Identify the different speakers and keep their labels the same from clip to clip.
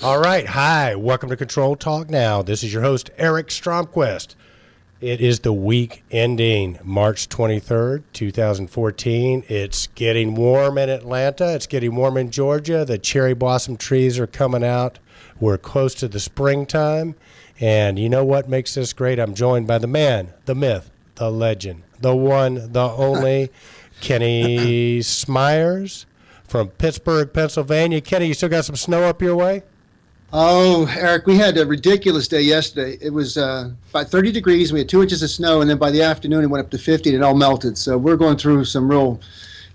Speaker 1: All right. Hi. Welcome to Control Talk Now. This is your host, Eric Stromquist. It is the week ending March 23rd, 2014. It's getting warm in Atlanta. It's getting warm in Georgia. The cherry blossom trees are coming out. We're close to the springtime. And you know what makes this great? I'm joined by the man, the myth, the legend, the one, the only, Kenny Smyers from Pittsburgh, Pennsylvania. Kenny, you still got some snow up your way?
Speaker 2: Oh, Eric, we had a ridiculous day yesterday. It was about 30 degrees. We had 2 inches of snow, and then by the afternoon it went up to 50, and it all melted. So we're going through some real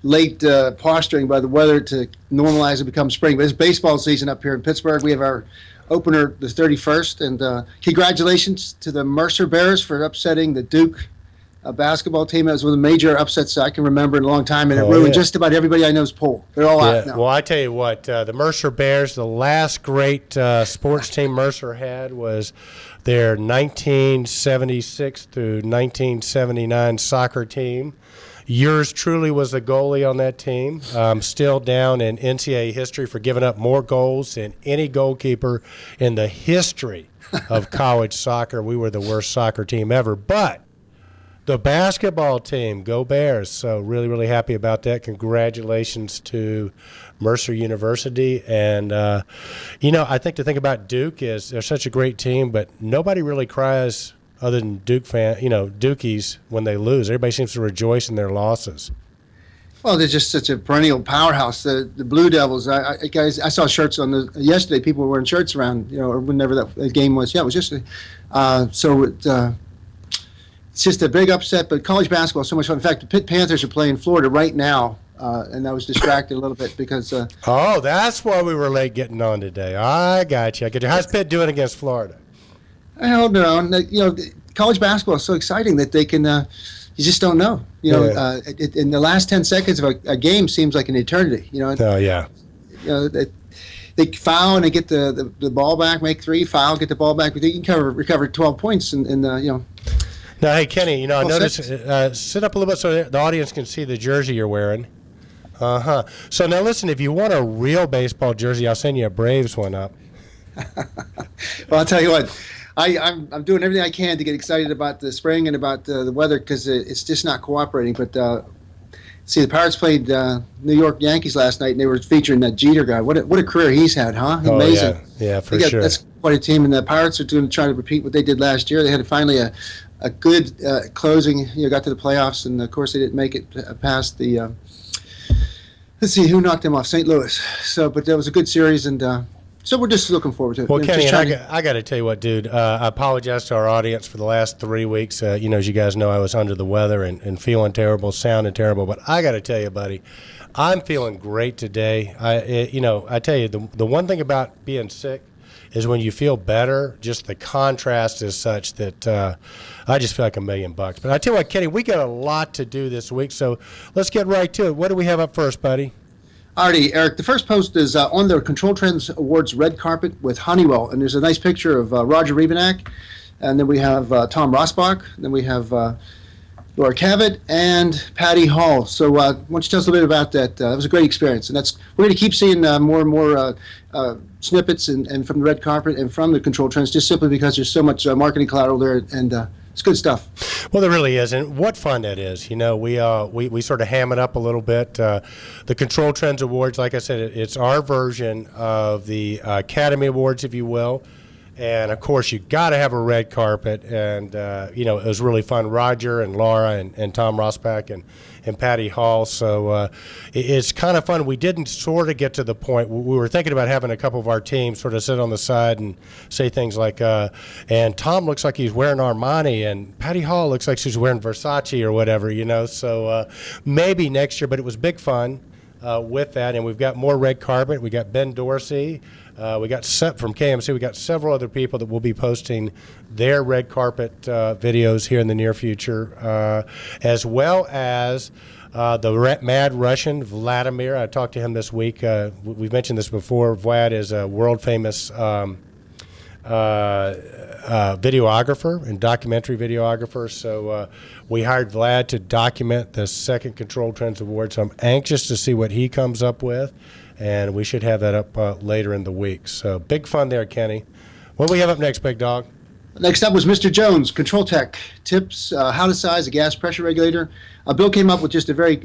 Speaker 2: late posturing by the weather to normalize and become spring. But it's baseball season up here in Pittsburgh. We have our opener the 31st, and congratulations to the Mercer Bears for upsetting the Duke basketball team. It was one of the major upsets I can remember in a long time, and it ruined just about everybody I know's poll. They're all out now.
Speaker 1: Well, I tell you what, the Mercer Bears, the last great sports team Mercer had was their 1976 through 1979 soccer team. Yours truly was the goalie on that team. Still down in NCAA history for giving up more goals than any goalkeeper in the history of college soccer. We were the worst soccer team ever, but the basketball team, go Bears. So really, really happy about that. Congratulations to Mercer University. And, I think the thing about Duke is they're such a great team, but nobody really cries other than Dukies when they lose. Everybody seems to rejoice in their losses.
Speaker 2: Well, they're just such a perennial powerhouse. The Blue Devils. I saw shirts on yesterday. People were wearing shirts around, or whenever that game was. Yeah, it was yesterday. It's just a big upset, but college basketball is so much fun. In fact, the Pitt Panthers are playing Florida right now, and I was distracted a little bit because.
Speaker 1: That's why we were late getting on today. I got you. How's Pitt doing against Florida?
Speaker 2: I hold their own. College basketball is so exciting that they can. You just don't know. In the last 10 seconds of a game seems like an eternity.
Speaker 1: Oh yeah.
Speaker 2: They foul and they get the ball back, make three, foul, get the ball back. You can recover 12 points
Speaker 1: Now, hey, Kenny, I noticed, sit up a little bit so the audience can see the jersey you're wearing. Uh-huh. So now listen, if you want a real baseball jersey, I'll send you a Braves one up.
Speaker 2: Well, I'll tell you what, I'm doing everything I can to get excited about the spring and about the weather because it's just not cooperating. But see, the Pirates played New York Yankees last night, and they were featuring that Jeter guy. What a career he's had, huh? Amazing.
Speaker 1: Oh, yeah, for sure.
Speaker 2: That's quite a team, and the Pirates are trying to repeat what they did last year. They had finally a good closing, got to the playoffs, and of course they didn't make it past the. Let's see who knocked them off, St. Louis. So, but that was a good series, and so we're just looking forward to it.
Speaker 1: Well, Kenny, I got to tell you what, dude. I apologize to our audience for the last 3 weeks. As you guys know, I was under the weather and feeling terrible, sounding terrible. But I got to tell you, buddy, I'm feeling great today. I tell you, the one thing about being sick is when you feel better, just the contrast is such that I just feel like $1,000,000. But I tell you what, Kenny, we got a lot to do this week, so let's get right to it. What do we have up first, buddy?
Speaker 2: Alrighty, Eric, the first post is on the Control Trends Awards red carpet with Honeywell, and there's a nice picture of Roger Rebanak, and then we have Tom Rosbach, then we have Laura Cavett, and Patty Hall. So why don't you tell us a little bit about that? That was a great experience, and we're going to keep seeing more and more snippets and from the red carpet and from the Control Trends, just simply because there's so much marketing collateral there, and it's good stuff.
Speaker 1: Well, there really is, and what fun that is. We sort of ham it up a little bit. The Control Trends Awards, like I said, it's our version of the Academy Awards, if you will. And, of course, you got to have a red carpet. And, it was really fun. Roger and Laura and Tom Rosbach and Patty Hall. So it's kind of fun. We didn't sort of get to the point. We were thinking about having a couple of our teams sort of sit on the side and say things like, and Tom looks like he's wearing Armani, and Patty Hall looks like she's wearing Versace or whatever, So maybe next year. But it was big fun with that. And we've got more red carpet. We got Ben Dorsey. We got from KMC. We got several other people that will be posting their red carpet videos here in the near future, as well as the Mad Russian Vladimir. I talked to him this week. We've mentioned this before. Vlad is a world famous videographer and documentary videographer. So we hired Vlad to document the second Control Trends Award. So I'm anxious to see what he comes up with, and we should have that up later in the week. So big fun there, Kenny. What do we have up next, big dog?
Speaker 2: Next up was Mr. Jones, ControlTalk tips how to size a gas pressure regulator. Bill came up with just a very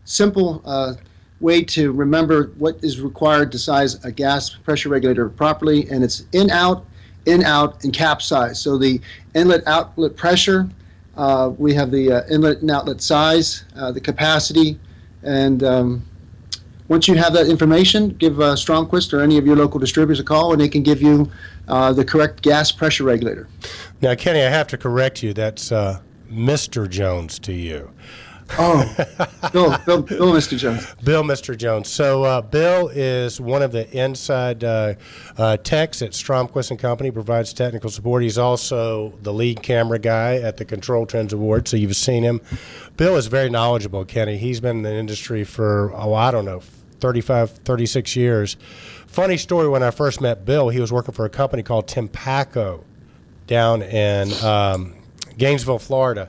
Speaker 2: simple way to remember what is required to size a gas pressure regulator properly, and it's in, out, and cap size. So the inlet outlet pressure, we have the inlet and outlet size, the capacity, and once you have that information, give Stromquist or any of your local distributors a call, and they can give you the correct gas pressure regulator.
Speaker 1: Now, Kenny, I have to correct you. That's Mr. Jones to you.
Speaker 2: Oh, Bill, Mr. Jones.
Speaker 1: Bill, Mr. Jones. So Bill is one of the inside techs at Stromquist & Company, provides technical support. He's also the lead camera guy at the Control Trends Award, so you've seen him. Bill is very knowledgeable, Kenny. He's been in the industry for, 35, 36 years. Funny story, when I first met Bill, he was working for a company called Tempaco down in Gainesville, Florida.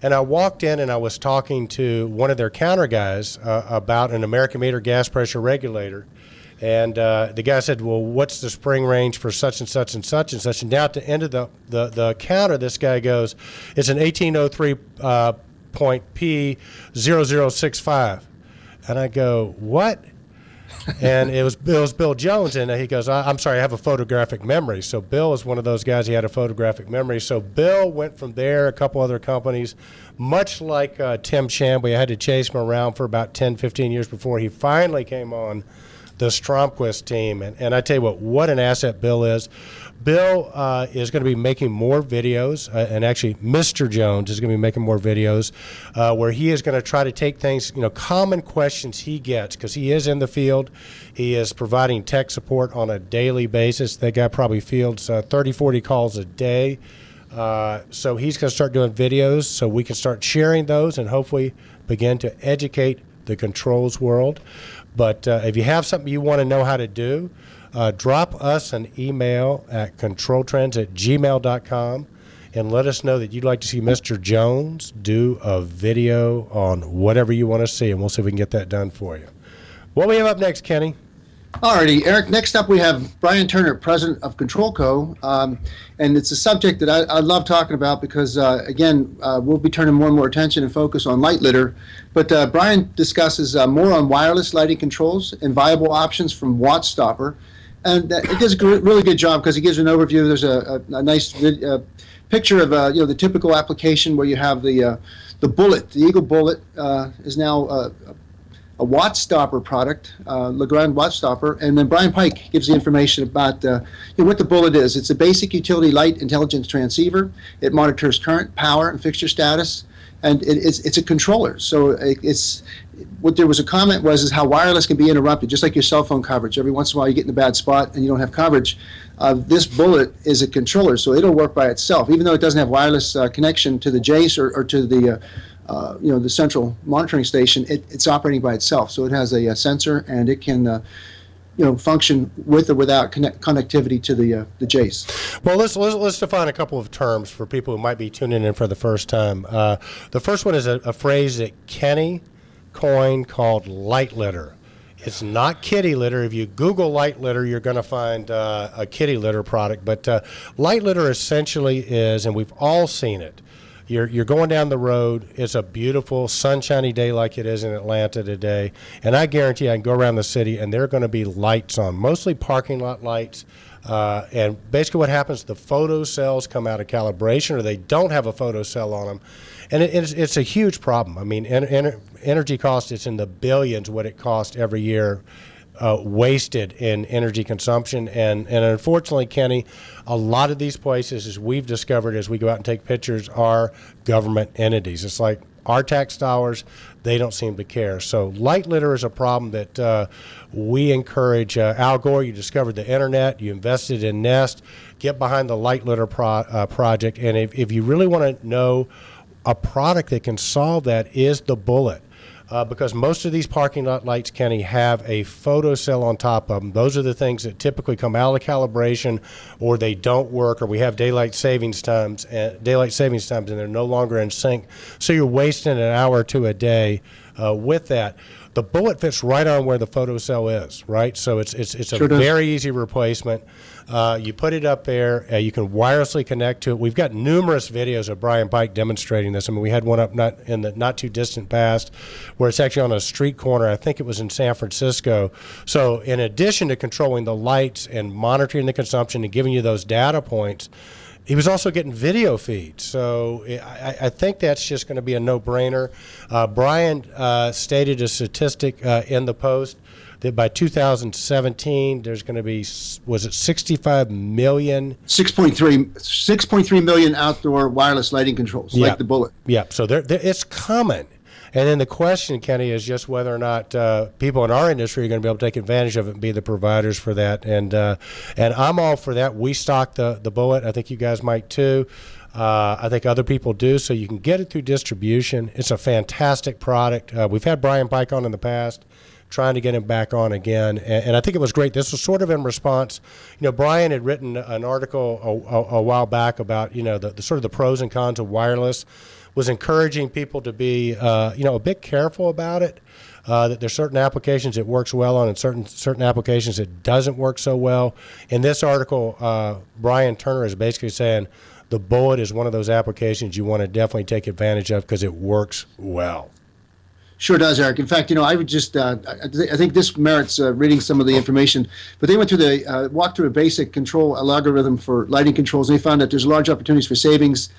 Speaker 1: And I walked in and I was talking to one of their counter guys about an American meter gas pressure regulator. And the guy said, well, what's the spring range for such and such and such and such? And down at the end of the counter, this guy goes, it's an 1803 point P0065. And I go, what? And it was Bill Jones, and he goes, I'm sorry, I have a photographic memory. So Bill is one of those guys, he had a photographic memory. So Bill went from there, a couple other companies, much like Tim Chambly. I had to chase him around for about 10, 15 years before he finally came on the Stromquist team. And I tell you what an asset Bill is. Bill is going to be making more videos, and actually Mr. Jones is going to be making more videos where he is going to try to take things, common questions he gets, because he is in the field. He is providing tech support on a daily basis. That guy probably fields 30, 40 calls a day. So he's going to start doing videos so we can start sharing those and hopefully begin to educate the controls world. But if you have something you want to know how to do, drop us an email at controltrends@gmail.com and let us know that you'd like to see Mr. Jones do a video on whatever you want to see, and we'll see if we can get that done for you. What do we have up next, Kenny?
Speaker 2: Alrighty, Eric, next up we have Brian Turner, president of Control Co. And it's a subject that I love talking about because, again, we'll be turning more and more attention and focus on light litter. But Brian discusses more on wireless lighting controls and viable options from WattStopper. And it does a really good job because he gives an overview. There's a nice picture of the typical application where you have the bullet. The Eagle Bullet is now a WattStopper product, Legrand WattStopper, and then Brian Pike gives the information about what the bullet is. It's a basic utility light intelligence transceiver. It monitors current, power, and fixture status, and it's a controller. So it's what there was a comment is how wireless can be interrupted, just like your cell phone coverage. Every once in a while you get in a bad spot and you don't have coverage. This bullet is a controller, so it'll work by itself, even though it doesn't have wireless connection to the Jace or to the the central monitoring station. It's operating by itself, so it has a sensor and it can function with or without connectivity to the Jace.
Speaker 1: Well, let's define a couple of terms for people who might be tuning in for the first time. The first one is a phrase that Kenny coined called light litter. It's not kitty litter. If you Google light litter, you're going to find a kitty litter product. But light litter essentially is, and we've all seen it, You're going down the road. It's a beautiful, sunshiny day like it is in Atlanta today. And I guarantee I can go around the city, and there are going to be lights on, mostly parking lot lights. And basically what happens, the photocells come out of calibration, or they don't have a photocell on them. And it's a huge problem. I mean, energy cost, it's in the billions what it costs every year. Wasted in energy consumption, and unfortunately, Kenny, a lot of these places, as we've discovered as we go out and take pictures, are government entities. It's like our tax dollars, they don't seem to care. So light litter is a problem that we encourage. Al Gore, you discovered the internet, you invested in Nest, get behind the light litter project, and if you really want to know a product that can solve that, is the bullet. because most of these parking lot lights, Kenny, have a photocell on top of them. Those are the things that typically come out of calibration, or they don't work, or we have daylight savings times, and they're no longer in sync. So you're wasting an hour or two a day with that. The bullet fits right on where the photocell is, right? So it's a very easy replacement. You put it up there. You can wirelessly connect to it. We've got numerous videos of Brian Pike demonstrating this. I mean, we had one up in the not too distant past where it's actually on a street corner. I think it was in San Francisco. So in addition to controlling the lights and monitoring the consumption and giving you those data points, he was also getting video feeds. So I think that's just going to be a no-brainer. Brian stated a statistic in the Post that by 2017, there's going to be, was it 65 million?
Speaker 2: 6.3 million outdoor wireless lighting controls, like the bullet.
Speaker 1: Yeah, so it's coming. And then the question, Kenny, is just whether or not people in our industry are going to be able to take advantage of it and be the providers for that. And I'm all for that. We stock the bullet. I think you guys might too. I think other people do, so you can get it through distribution. It's a fantastic product. We've had Brian Pike on in the past, trying to get him back on again. And I think it was great. This was sort of in response. You know, Brian had written an article a while back about, the sort of the pros and cons of wireless, was encouraging people to be, a bit careful about it, that there's certain applications it works well on and certain applications it doesn't work so well. In this article, Brian Turner is basically saying the bullet is one of those applications you want to definitely take advantage of because it works well.
Speaker 2: Sure does, Eric. In fact, I would just, I think this merits reading some of the information. But they went through walked through a basic control algorithm for lighting controls. And they found that there's large opportunities for savings.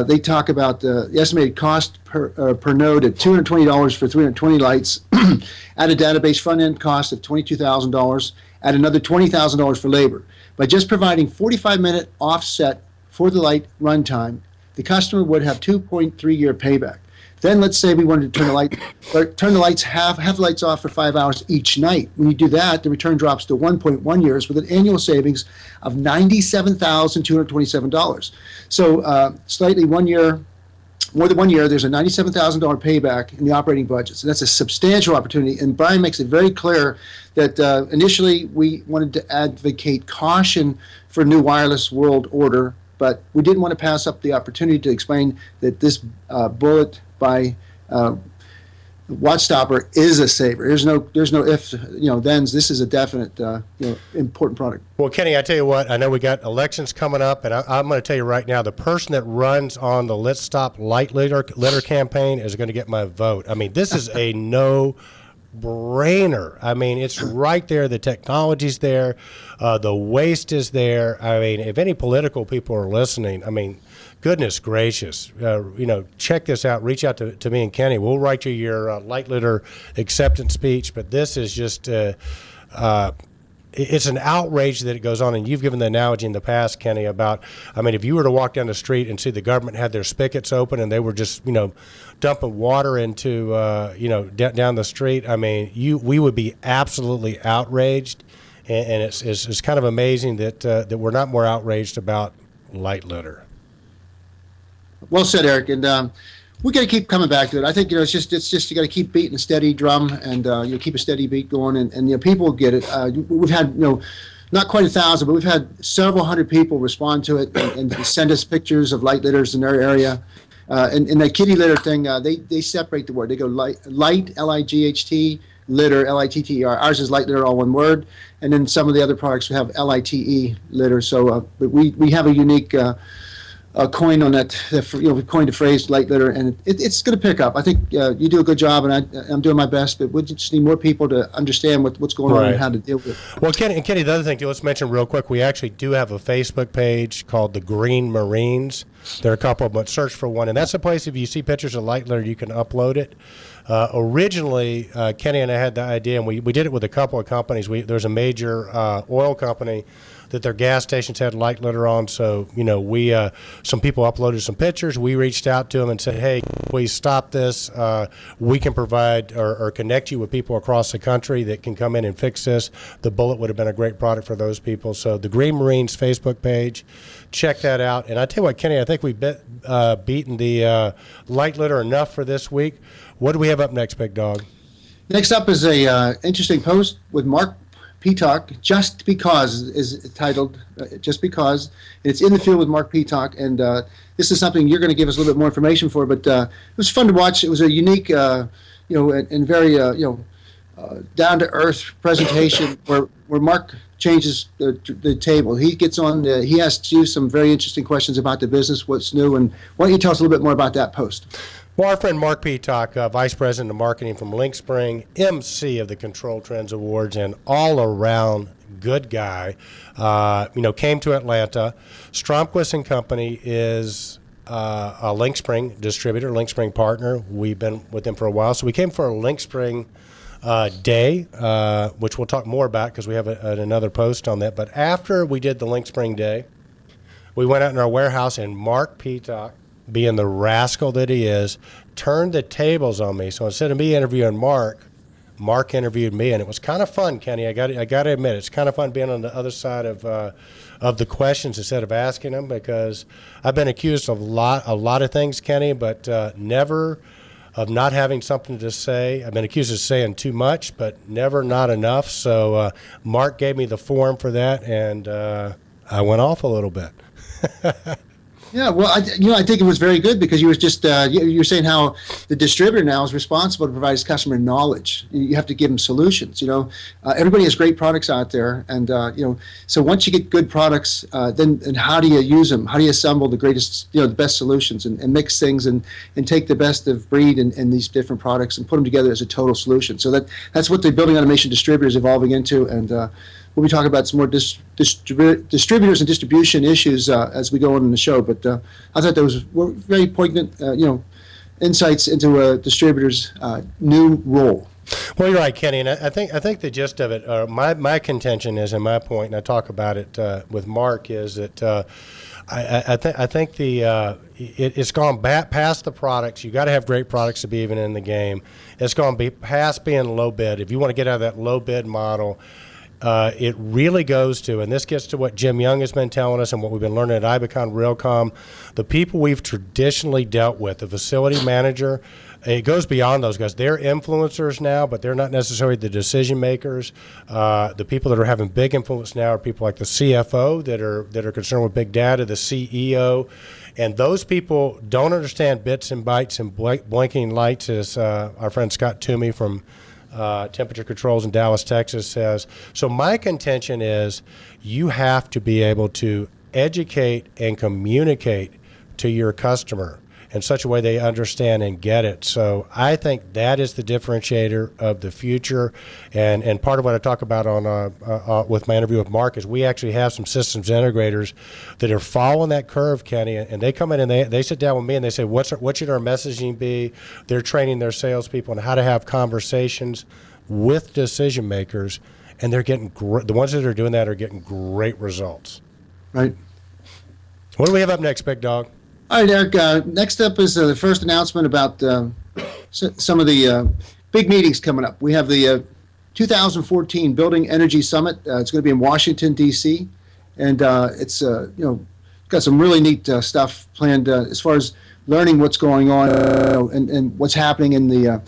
Speaker 2: They talk about the estimated cost per node at $220 for 320 lights, at a database front-end cost of $22,000, at another $20,000 for labor. By just providing 45-minute offset for the light runtime, the customer would have 2.3-year payback. Then let's say we wanted to turn the lights have the lights off for 5 hours each night. When you do that, the return drops to 1.1 years with an annual savings of $97,227. So slightly 1 year, more than 1 year, there's a $97,000 payback in the operating budget. So that's a substantial opportunity. And Brian makes it very clear that initially we wanted to advocate caution for new wireless world order, but we didn't want to pass up the opportunity to explain that this bullet by WattStopper is a saver. There's no if, thens. This is a definite, important product.
Speaker 1: Well, Kenny, I tell you what, I know we got elections coming up, and I'm going to tell you right now, the person that runs on the Let's Stop Light Litter campaign is going to get my vote. I mean, this is a no-brainer. I mean, it's right there. The technology's there. The waste is there. I mean, if any political people are listening, I mean, goodness gracious, check this out. Reach out to me and Kenny. We'll write you your light litter acceptance speech. But this is just, it's an outrage that it goes on. And you've given the analogy in the past, Kenny, about, I mean, if you were to walk down the street and see the government had their spigots open and they were just, dumping water into, down the street, I mean, we would be absolutely outraged. And it's kind of amazing that we're not more outraged about light litter.
Speaker 2: Well said, Eric. And we got to keep coming back to it. I think it's just you got to keep beating a steady drum and keep a steady beat going, and people will get it. We've had not quite 1,000, but we've had several hundred people respond to it and send us pictures of light litters in their area. And that kitty litter thing, they separate the word. They go light L-I-G-H-T, litter L-I-T-T-E-R. Ours is light litter, all one word. And then some of the other products have L-I-T-E litter. So, but we have a unique coin on that. We coined the phrase light litter, and it's going to pick up. I think you do a good job, and I'm doing my best. But we just need more people to understand what's going on and how to deal with it.
Speaker 1: Well, Kenny, the other thing too, let's mention real quick. We actually do have a Facebook page called the Green Marines. There are a couple, but search for one, and that's a place if you see pictures of light litter, you can upload it. Originally, Kenny and I had the idea, and we did it with a couple of companies. There's a major oil company that their gas stations had light litter on. So, we some people uploaded some pictures. We reached out to them and said, hey, please stop this. We can provide or connect you with people across the country that can come in and fix this. The bullet would have been a great product for those people. So the Green Marines Facebook page, check that out. And I tell you what, Kenny, I think we've beaten the light litter enough for this week. What do we have up next, Big Dog?
Speaker 2: Next up is a interesting post with Mark Peacock. Just Because is titled. Just Because. It's in the field with Mark Peacock, and this is something you're going to give us a little bit more information for. But it was fun to watch. It was a unique, and very down to earth presentation where Mark changes the table. He gets on. He asks you some very interesting questions about the business, what's new, and why don't you tell us a little bit more about that post?
Speaker 1: Well, our friend Mark Peacock, Vice President of Marketing from Link Spring, MC of the Control Trends Awards, and all-around good guy, came to Atlanta. Stromquist and Company is a Link Spring distributor, Link Spring partner. We've been with them for a while. So we came for a Link Spring day, which we'll talk more about because we have another post on that. But after we did the Link Spring day, we went out in our warehouse, and Mark Peacock, being the rascal that he is, turned the tables on me. So instead of me interviewing Mark interviewed me, and it was kind of fun, Kenny. I got to admit, it's kind of fun being on the other side of the questions instead of asking them, because I've been accused of a lot of things, Kenny, but never of not having something to say. I've been accused of saying too much, but never not enough. So Mark gave me the forum for that, and I went off a little bit.
Speaker 2: Yeah, well, I think it was very good because you were just you're saying how the distributor now is responsible to provide his customer knowledge. You have to give them solutions. Everybody has great products out there, and so once you get good products, then how do you use them? How do you assemble the greatest, the best solutions and mix things and take the best of breed in these different products and put them together as a total solution? So that's what the building automation distributor is evolving into, and we'll be talking about some more distributors and distribution issues as we go on in the show. But I thought those were very poignant, insights into a distributor's new role.
Speaker 1: Well, you're right, Kenny, and I think the gist of it, my contention is, and my point, and I talk about it with Mark, is that I think it's gone past the products. You got to have great products to be even in the game. It's gone past being low bid. If you want to get out of that low bid model, it really goes to, and this gets to what Jim Young has been telling us and what we've been learning at Ibicon Realcomm, the people we've traditionally dealt with, the facility manager, it goes beyond those guys. They're influencers now, but they're not necessarily the decision makers. The people that are having big influence now are people like the CFO that are concerned with big data, the CEO, and those people don't understand bits and bytes and blinking lights, as our friend Scott Toomey from Temperature Controls in Dallas, Texas says. So my contention is you have to be able to educate and communicate to your customer in such a way they understand and get it. So I think that is the differentiator of the future. And part of what I talk about on with my interview with Mark is we actually have some systems integrators that are following that curve, Kenny, and they come in and they sit down with me and they say, what should our messaging be? They're training their salespeople on how to have conversations with decision makers, and they're getting the ones that are doing that are getting great results.
Speaker 2: Right.
Speaker 1: What do we have up next, Big Dog?
Speaker 2: All right, Eric. Next up is the first announcement about some of the big meetings coming up. We have the 2014 Building Energy Summit. It's going to be in Washington, D.C., and it's got some really neat stuff planned as far as learning what's going on and what's happening in the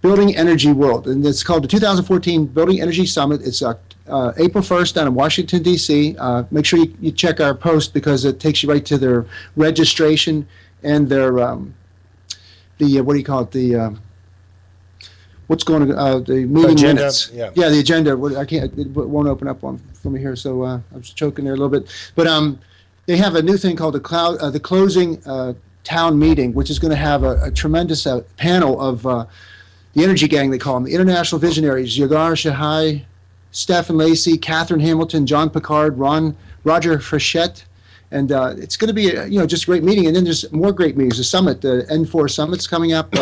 Speaker 2: building energy world. And it's called the 2014 Building Energy Summit. It's April 1st down in Washington, D.C. Make sure you check our post because it takes you right to their registration and their what do you call it, the what's going on, the meeting
Speaker 1: agenda,
Speaker 2: minutes.
Speaker 1: yeah,
Speaker 2: the agenda. I can't, it won't open up for me here, so I was choking there a little bit. But they have a new thing called the closing town meeting, which is going to have a tremendous panel of the energy gang, they call them, the international visionaries, Yagar Shahai, Stephen Lacey, Catherine Hamilton, John Picard, Roger Frechette, And it's going to be just a great meeting. And then there's more great meetings. The summit, the N4 summit's coming up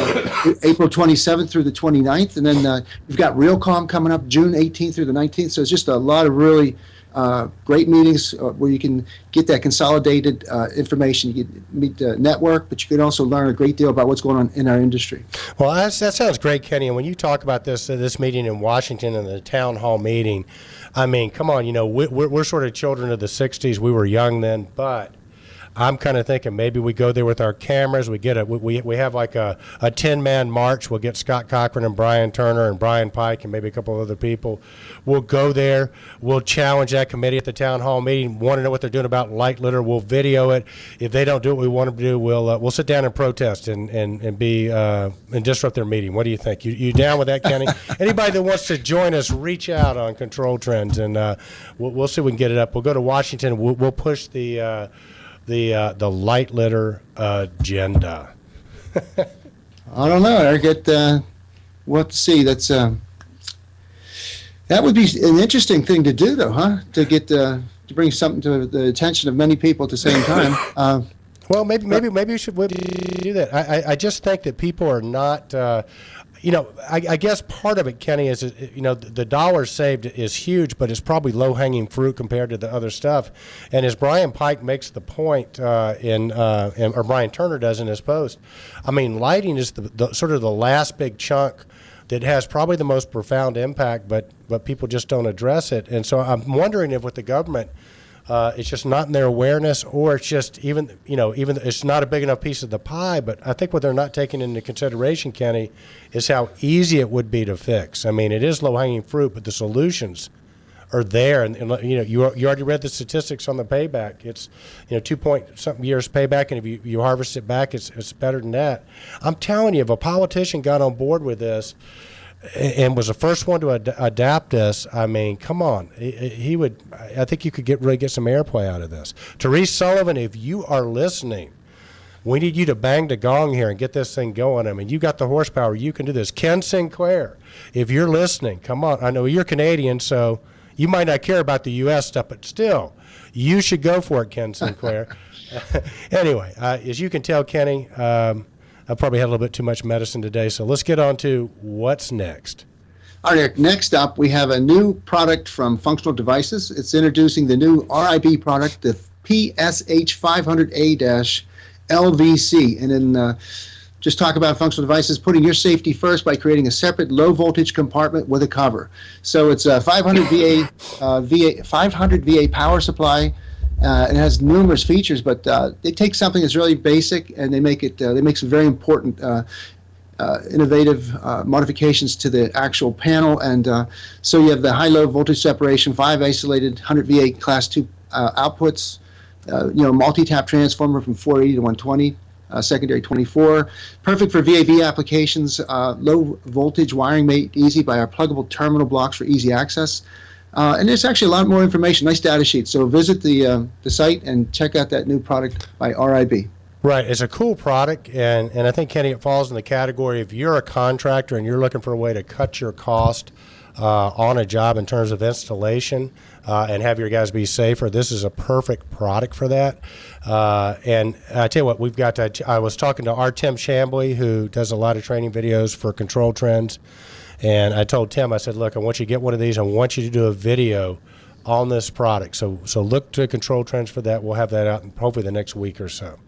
Speaker 2: April 27th through the 29th, and then we've got RealCom coming up June 18th through the 19th. So it's just a lot of really great meetings where you can get that consolidated information. You can meet the network, but you can also learn a great deal about what's going on in our industry.
Speaker 1: Well, that sounds great, Kenny. And when you talk about this meeting in Washington and the town hall meeting, I mean, come on, we're sort of children of the 60s. We were young then, but I'm kind of thinking maybe we go there with our cameras. We get we have like a 10-man march. We'll get Scott Cochran and Brian Turner and Brian Pike and maybe a couple of other people. We'll go there. We'll challenge that committee at the town hall meeting. Want to know what they're doing about light litter? We'll video it. If they don't do what we want them to do, we'll sit down and protest and disrupt their meeting. What do you think? You down with that, Kenny? Anybody that wants to join us, reach out on Control Trends, and we'll see if we can get it up. We'll go to Washington. We'll push the light litter agenda.
Speaker 2: I don't know, Eric. We'll have to see. That would be an interesting thing to do, though, huh? To get to bring something to the attention of many people at the same time.
Speaker 1: Well, maybe we should do that. I just think that people are not. I guess part of it, Kenny, is the dollars saved is huge, but it's probably low-hanging fruit compared to the other stuff. And as Brian Pike makes the point, or Brian Turner does in his post, I mean, lighting is the sort of the last big chunk that has probably the most profound impact, but people just don't address it. And so I'm wondering if with the government, it's just not in their awareness, or it's just even it's not a big enough piece of the pie. But I think what they're not taking into consideration, Kenny, is how easy it would be to fix. I mean, it is low-hanging fruit, but the solutions are there. And you already read the statistics on the payback. It's 2-point-something years payback, and if you harvest it back, it's better than that. I'm telling you, if a politician got on board with this and was the first one to adapt this, I mean, come on, he would. I think you could really get some airplay out of this. Therese Sullivan, if you are listening, we need you to bang the gong here and get this thing going. I mean, you got the horsepower. You can do this. Ken Sinclair, if you're listening, come on. I know you're Canadian, so you might not care about the U.S. stuff, but still, you should go for it, Ken Sinclair. Anyway, as you can tell, Kenny, I probably had a little bit too much medicine today, so let's get on to what's next.
Speaker 2: All right, Eric, next up, we have a new product from Functional Devices. It's introducing the new RIB product, the PSH500A-LVC. And then just talk about Functional Devices, putting your safety first by creating a separate low-voltage compartment with a cover. So it's a 500 VA power supply. It has numerous features, but they take something that's really basic and they make some very important innovative modifications to the actual panel. And so you have the high-low voltage separation, 5 isolated 100 VA class 2 outputs, multi-tap transformer from 480 to 120, secondary 24. Perfect for VAV applications, low voltage wiring made easy by our pluggable terminal blocks for easy access. And there's actually a lot more information, nice data sheet. So visit the site and check out that new product by RIB.
Speaker 1: Right. It's a cool product, and I think, Kenny, it falls in the category if you're a contractor and you're looking for a way to cut your cost on a job in terms of installation and have your guys be safer, this is a perfect product for that. And I tell you what, we've got I was talking to our Tim Chambly, who does a lot of training videos for Control Trends. And I told Tim, I said, look, I want you to get one of these. I want you to do a video on this product. So look to Control Trends for that. We'll have that out in hopefully the next week or so.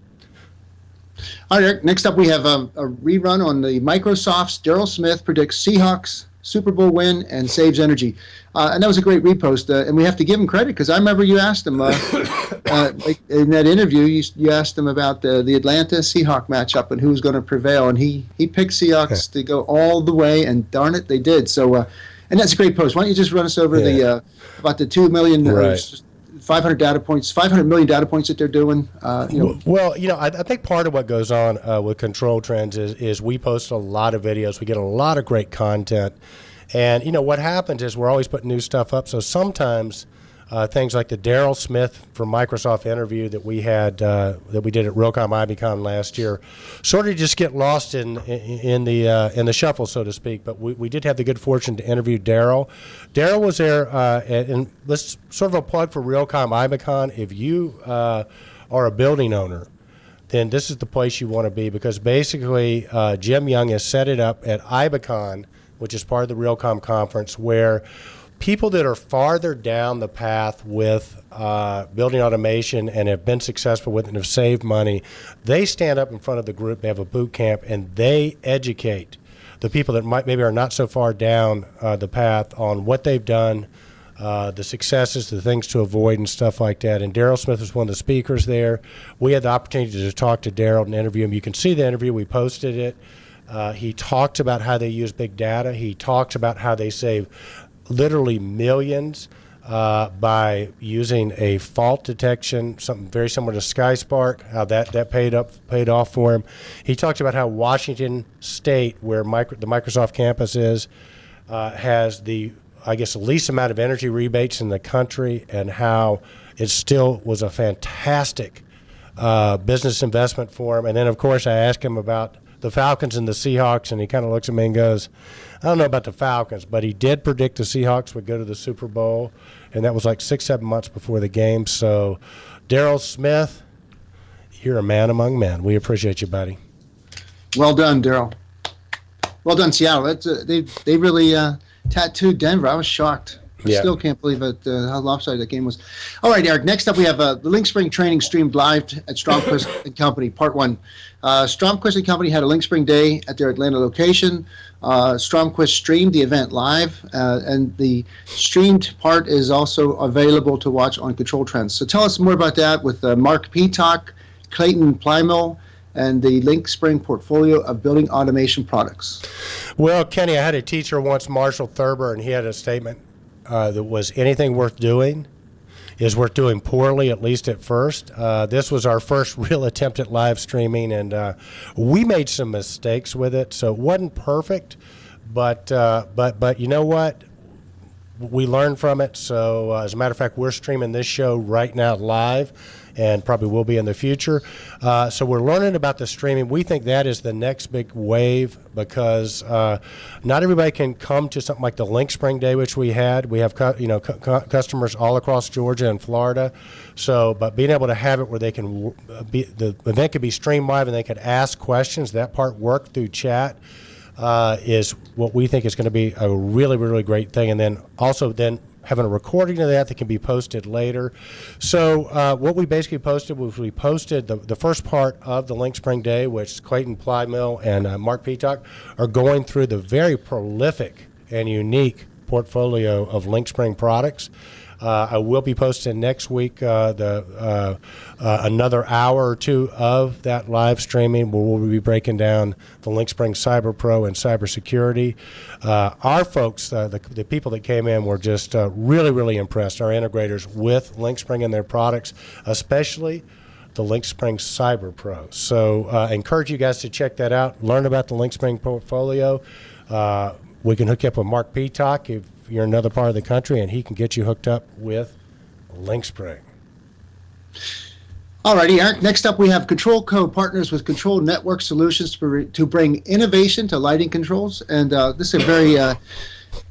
Speaker 2: All right, Eric, next up we have a rerun on the Microsoft's Daryl Smith predicts Seahawks Super Bowl win and saves energy. And that was a great repost. And we have to give him credit because I remember you asked him in that interview, you asked him about the Atlanta Seahawk matchup and who was going to prevail. And he picked Seahawks to go all the way, and darn it, they did. So, and that's a great post. Why don't you just run us over about the 2 million, 500 million data points that they're doing.
Speaker 1: Well, I think part of what goes on with Control Trends is we post a lot of videos. We get a lot of great content. And, what happens is we're always putting new stuff up. So sometimes things like the Daryl Smith from Microsoft interview that we had that we did at Realcomm IBCon last year, sort of just get lost in the shuffle, so to speak. But we did have the good fortune to interview Daryl. Daryl was there, and let's sort of a plug for Realcomm IBCon. If you are a building owner, then this is the place you want to be, because basically Jim Young has set it up at IBCon, which is part of the Realcomm conference, where people that are farther down the path with building automation and have been successful with it and have saved money, they stand up in front of the group, they have a boot camp, and they educate the people that maybe are not so far down the path on what they've done, the successes, the things to avoid, and stuff like that. And Daryl Smith was one of the speakers there. We had the opportunity to talk to Daryl and interview him. You can see the interview. We posted it. He talked about how they use big data. He talks about how they save literally millions by using a fault detection, something very similar to SkySpark, how that paid off for him. He talked about how Washington State, where the Microsoft campus is, has the least amount of energy rebates in the country, and how it still was a fantastic business investment for him. And then, of course, I asked him about the Falcons and the Seahawks, and he kind of looks at me and goes, I don't know about the Falcons, but he did predict the Seahawks would go to the Super Bowl, and that was like 6-7 months before the game. So, Daryl Smith, you're a man among men. We appreciate you, buddy.
Speaker 2: Well done, Daryl. Well done, Seattle. They really tattooed Denver. I was shocked. I still can't believe it, how lopsided that game was. All right, Eric, next up we have the Link Spring training streamed live at Stromquist and Company, Part 1. Stromquist and Company had a Link Spring Day at their Atlanta location. Stromquist streamed the event live, and the streamed part is also available to watch on Control Trends. So tell us more about that with Mark Peacock, Clayton Plymouth, and the Link Spring portfolio of building automation products.
Speaker 1: Well, Kenny, I had a teacher once, Marshall Thurber, and he had a statement that was, anything worth doing is worth doing poorly, at least at first. This was our first real attempt at live streaming, and we made some mistakes with it, so it wasn't perfect, but you know what? We learned from it. So as a matter of fact, we're streaming this show right now live, and probably will be in the future. So we're learning about the streaming. We think that is the next big wave, because not everybody can come to something like the Link Spring Day, which we had. We have customers all across Georgia and Florida. So, but being able to have it where they can the event could be streamed live and they could ask questions, that part worked through chat, is what we think is going to be a really, really great thing. And then also having a recording of that can be posted later. So what we basically posted was we posted the first part of the Link Spring Day, which Clayton Plymouth and Mark Peacock are going through the very prolific and unique portfolio of Link Spring products. I will be posting next week another hour or two of that live streaming where we'll be breaking down the Link Spring Cyber Pro and cybersecurity. Our folks, the people that came in, were just really, really impressed, our integrators, with Link Spring and their products, especially the Link Spring Cyber Pro. So I encourage you guys to check that out, learn about the Link Spring portfolio. We can hook you up with Mark Peacock if you're in another part of the country, and he can get you hooked up with Link Spring.
Speaker 2: All righty, Eric. Next up, we have Control Code partners with Control Network Solutions to bring innovation to lighting controls. And this is a very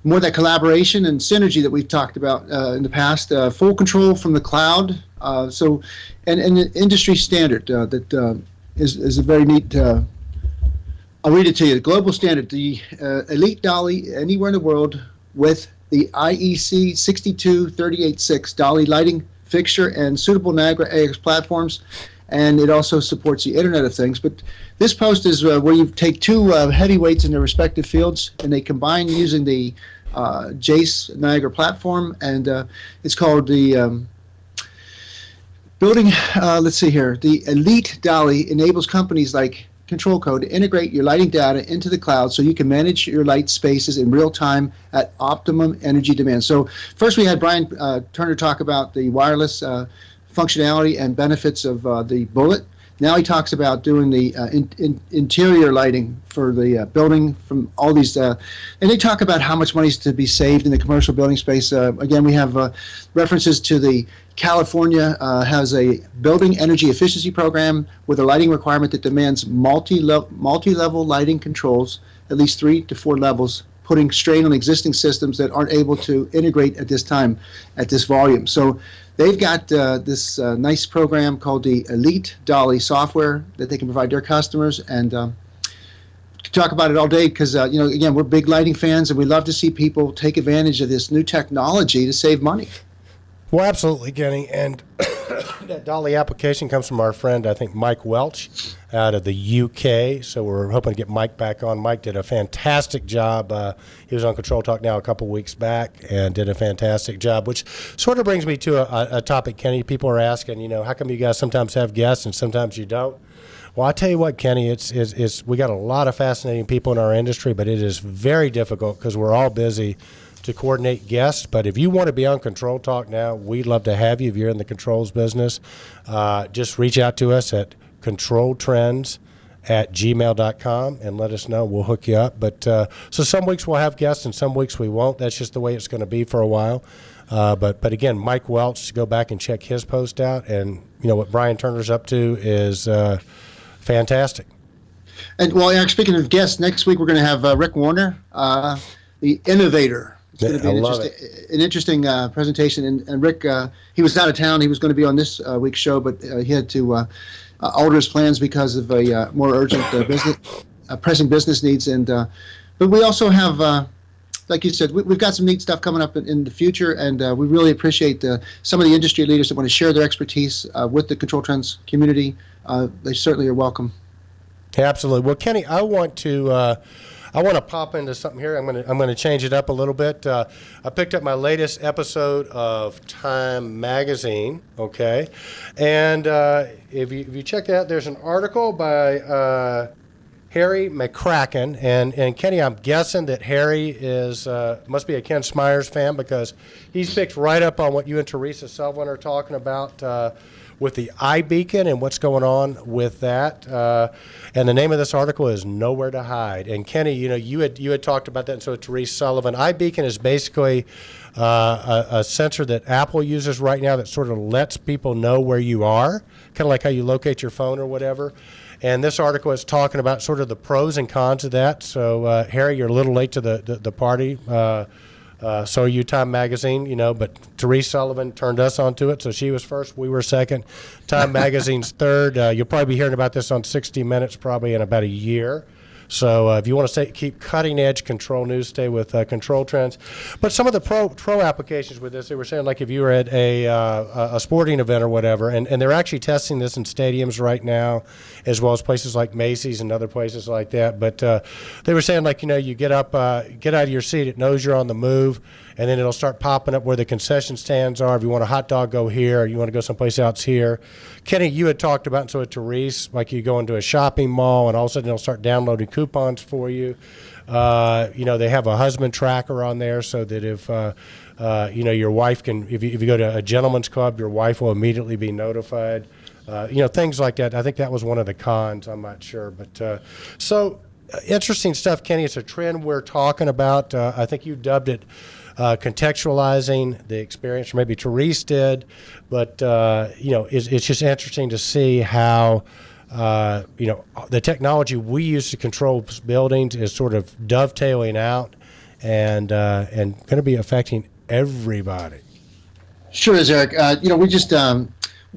Speaker 2: more that collaboration and synergy that we've talked about in the past. Full control from the cloud. And an industry standard that is a very neat. I'll read it to you. The global standard, the Elite Dolly anywhere in the world with the IEC 62386 Dolly lighting fixture and suitable Niagara AX platforms, and it also supports the Internet of Things. But this post is where you take two heavyweights in their respective fields, and they combine using the Jace Niagara platform, and it's called the building. Let's see here. The Elite Dolly enables companies like Control Code to integrate your lighting data into the cloud so you can manage your light spaces in real time at optimum energy demand. So first we had Brian Turner talk about the wireless functionality and benefits of the Bullet. Now he talks about doing the interior lighting for the building from all these, and they talk about how much money is to be saved in the commercial building space. Again, we have references to the California has a building energy efficiency program with a lighting requirement that demands multi-level lighting controls, at least 3 to 4 levels, putting strain on existing systems that aren't able to integrate at this time, at this volume. So they've got this nice program called the Elite Dolly software that they can provide their customers, and talk about it all day because, again, we're big lighting fans, and we love to see people take advantage of this new technology to save money.
Speaker 1: Well, absolutely, Kenny. And that Dolly application comes from our friend, I think, Mike Welch out of the UK. So we're hoping to get Mike back on. Mike did a fantastic job. He was on Control Talk now a couple weeks back and did a fantastic job, which sort of brings me to a topic, Kenny. People are asking, how come you guys sometimes have guests and sometimes you don't? Well, I tell you what, Kenny, it's we got a lot of fascinating people in our industry, but it is very difficult because we're all busy to coordinate guests. But if you want to be on Control Talk now, we'd love to have you. If you're in the controls business, just reach out to us at controltrends@gmail.com and let us know. We'll hook you up. But so some weeks we'll have guests and some weeks we won't. That's just the way it's going to be for a while. But again, Mike Welch, go back and check his post out. And what Brian Turner's up to is fantastic.
Speaker 2: And well, Eric, speaking of guests, next week we're going to have Rick Warner, the innovator. It's going to be an interesting presentation. And Rick, he was out of town. He was going to be on this week's show, but he had to alter his plans because of a more urgent pressing business needs. And but we also have, like you said, we've got some neat stuff coming up in the future, and we really appreciate some of the industry leaders that want to share their expertise with the Control Trends community. They certainly are welcome.
Speaker 1: Absolutely. Well, Kenny, I want to pop into something here. I'm going to change it up a little bit. I picked up my latest episode of Time Magazine. Okay, and if you check it out, there's an article by Harry McCracken, and Kenny, I'm guessing that Harry must be a Ken Smyers fan because he's picked right up on what you and Teresa Sullivan are talking about with the iBeacon and what's going on with that. And the name of this article is Nowhere to Hide. And Kenny, you had talked about that, and so Teresa Sullivan. iBeacon is basically a sensor that Apple uses right now that sort of lets people know where you are, kind of like how you locate your phone or whatever. And this article is talking about sort of the pros and cons of that. So, Harry, you're a little late to the party. So you, Time Magazine, but Teresa Sullivan turned us onto it, so she was first, we were second. Time Magazine's third. You'll probably be hearing about this on 60 Minutes probably in about a year. So if you want to keep cutting-edge control news, stay with Control Trends. But some of the pro applications with this, they were saying, like if you were at a sporting event or whatever, and they're actually testing this in stadiums right now, as well as places like Macy's and other places like that. But they were saying, like, you get up, get out of your seat, it knows you're on the move, and then it'll start popping up where the concession stands are. If you want a hot dog, go here, or you want to go someplace else here. Kenny, you had talked about, and so had Therese, like you go into a shopping mall, and all of a sudden it'll start downloading coupons for you. They have a husband tracker on there so that if, your wife can, if you go to a gentleman's club, your wife will immediately be notified. Things like that. I think that was one of the cons. I'm not sure. But interesting stuff, Kenny. It's a trend we're talking about. I think you dubbed it contextualizing the experience, or maybe Therese did. But, it's just interesting to see how, the technology we use to control buildings is sort of dovetailing out and going to be affecting everybody.
Speaker 2: Sure is, Eric. We just